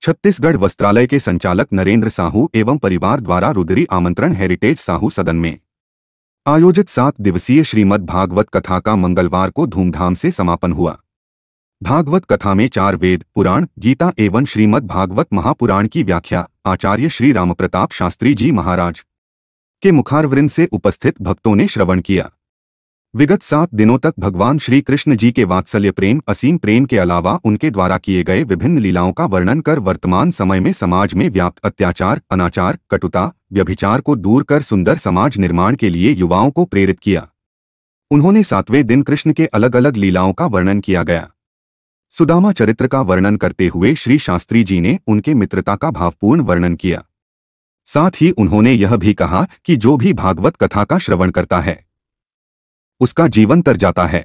छत्तीसगढ़ वस्त्रालय के संचालक नरेंद्र साहू एवं परिवार द्वारा रुद्री आमंत्रण हेरिटेज साहू सदन में आयोजित 7 दिवसीय श्रीमद् भागवत कथा का मंगलवार को धूमधाम से समापन हुआ। भागवत कथा में 4 वेद, पुराण, गीता एवं श्रीमद् भागवत महापुराण की व्याख्या आचार्य श्री रामप्रताप शास्त्री जी महाराज के मुखारवृंद से उपस्थित भक्तों ने श्रवण किया। विगत 7 दिनों तक भगवान श्री कृष्ण जी के वात्सल्य प्रेम, असीम प्रेम के अलावा उनके द्वारा किए गए विभिन्न लीलाओं का वर्णन कर वर्तमान समय में समाज में व्याप्त अत्याचार, अनाचार, कटुता, व्यभिचार को दूर कर सुंदर समाज निर्माण के लिए युवाओं को प्रेरित किया। उन्होंने 7वें दिन कृष्ण के अलग अलग लीलाओं का वर्णन किया गया। सुदामा चरित्र का वर्णन करते हुए श्री शास्त्री जी ने उनके मित्रता का भावपूर्ण वर्णन किया। साथ ही उन्होंने यह भी कहा कि जो भी भागवत कथा का श्रवण करता है उसका जीवन तर जाता है।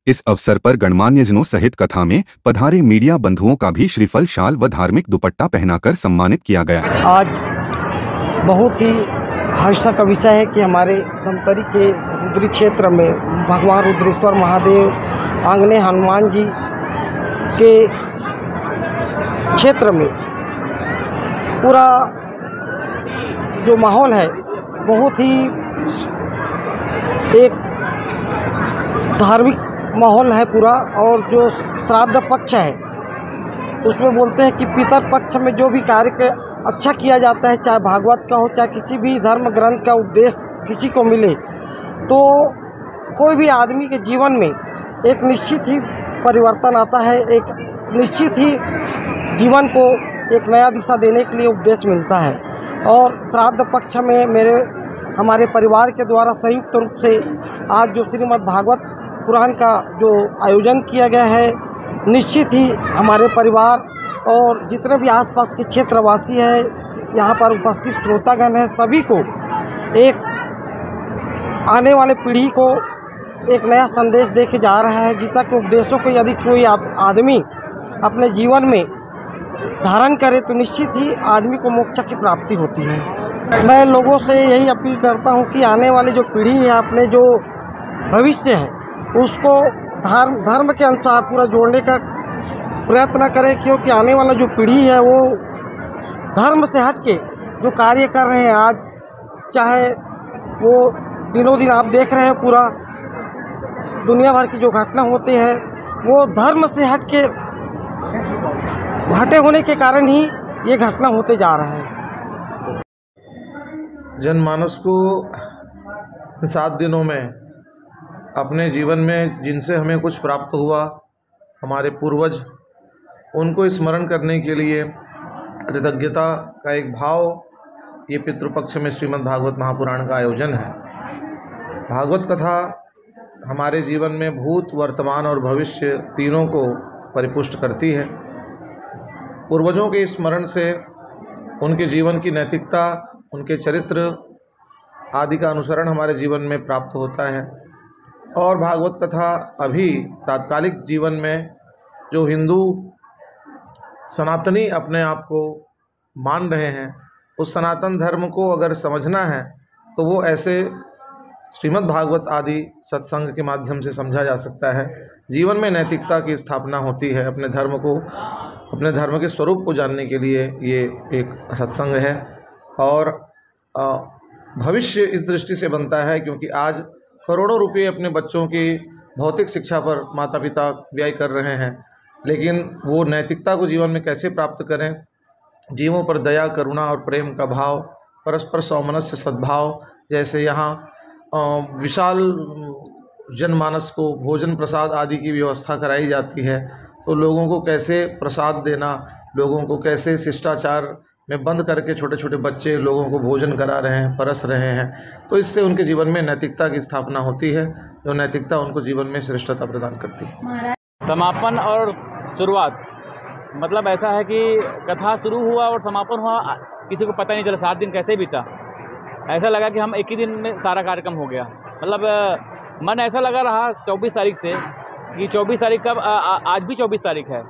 इस अवसर पर गणमान्यजनों सहित कथा में पधारे मीडिया बंधुओं का भी श्रीफल, शाल व धार्मिक दुपट्टा पहनाकर सम्मानित किया गया। आज बहुत ही हर्ष का विषय है कि हमारे धमतरी के रुद्री क्षेत्र में भगवान रुद्रेश्वर महादेव आंगने हनुमान जी के क्षेत्र में पूरा जो माहौल है बहुत ही एक धार्मिक माहौल है पूरा। और जो श्राद्ध पक्ष है उसमें बोलते हैं कि पितर पक्ष में जो भी कार्य अच्छा किया जाता है, चाहे भागवत का हो चाहे किसी भी धर्म ग्रंथ का उपदेश किसी को मिले, तो कोई भी आदमी के जीवन में एक निश्चित ही परिवर्तन आता है, एक निश्चित ही जीवन को एक नया दिशा देने के लिए उपदेश मिलता है। और श्राद्ध पक्ष में हमारे परिवार के द्वारा संयुक्त रूप से आज जो श्रीमद् भागवत पुराण का जो आयोजन किया गया है, निश्चित ही हमारे परिवार और जितने भी आसपास के क्षेत्रवासी हैं, यहाँ पर उपस्थित श्रोतागण हैं, सभी को एक आने वाले पीढ़ी को एक नया संदेश दे के जा रहा है। गीता के उपदेशों को यदि कोई आदमी अपने जीवन में धारण करे तो निश्चित ही आदमी को मोक्ष की प्राप्ति होती है। मैं लोगों से यही अपील करता हूँ कि आने वाली जो पीढ़ी है, अपने जो भविष्य है उसको धर्म के अनुसार पूरा जोड़ने का प्रयत्न करें, क्योंकि आने वाला जो पीढ़ी है वो धर्म से हट के जो कार्य कर रहे हैं आज, चाहे वो दिनों दिन आप देख रहे हैं पूरा दुनिया भर की जो घटना होती है वो धर्म से हटे होने के कारण ही ये घटना होते जा रहा है। जनमानस को 7 दिनों में अपने जीवन में जिनसे हमें कुछ प्राप्त हुआ, हमारे पूर्वज, उनको स्मरण करने के लिए कृतज्ञता का एक भाव ये पितृपक्ष में श्रीमद् भागवत महापुराण का आयोजन है। भागवत कथा हमारे जीवन में भूत, वर्तमान और भविष्य तीनों को परिपुष्ट करती है। पूर्वजों के स्मरण से उनके जीवन की नैतिकता, उनके चरित्र आदि का अनुसरण हमारे जीवन में प्राप्त होता है। और भागवत कथा अभी तात्कालिक जीवन में जो हिंदू सनातनी अपने आप को मान रहे हैं, उस सनातन धर्म को अगर समझना है तो वो ऐसे श्रीमद् भागवत आदि सत्संग के माध्यम से समझा जा सकता है। जीवन में नैतिकता की स्थापना होती है। अपने धर्म के स्वरूप को जानने के लिए ये एक सत्संग है। और भविष्य इस दृष्टि से बनता है क्योंकि आज करोड़ों रुपए अपने बच्चों की भौतिक शिक्षा पर माता पिता व्यय कर रहे हैं, लेकिन वो नैतिकता को जीवन में कैसे प्राप्त करें, जीवों पर दया, करुणा और प्रेम का भाव, परस्पर सौमनस्य, सद्भाव, जैसे यहाँ विशाल जनमानस को भोजन प्रसाद आदि की व्यवस्था कराई जाती है, तो लोगों को कैसे प्रसाद देना, लोगों को कैसे शिष्टाचार में बंद करके छोटे छोटे बच्चे लोगों को भोजन करा रहे हैं, परस रहे हैं, तो इससे उनके जीवन में नैतिकता की स्थापना होती है, जो नैतिकता उनको जीवन में श्रेष्ठता प्रदान करती है। समापन और शुरुआत मतलब ऐसा है कि कथा शुरू हुआ और समापन हुआ, किसी को पता नहीं चला 7 दिन कैसे बीता। ऐसा लगा कि हम एक ही दिन में सारा कार्यक्रम हो गया। मतलब मन ऐसा लगा रहा 24 तारीख से कि 24 तारीख कब, आज भी 24 तारीख है।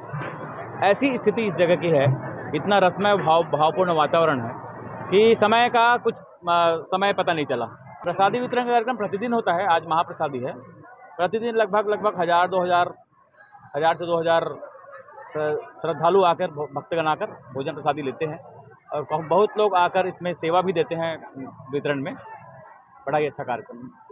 ऐसी स्थिति इस जगह की है, इतना रसमय भावपूर्ण वातावरण है कि समय का कुछ समय पता नहीं चला। प्रसादी वितरण का कार्यक्रम प्रतिदिन होता है, आज महाप्रसादी है। प्रतिदिन लगभग 1000 से 2000 श्रद्धालु आकर भक्तगण आकर भोजन प्रसादी लेते हैं और बहुत लोग आकर इसमें सेवा भी देते हैं वितरण में। बड़ा ही अच्छा कार्यक्रम है।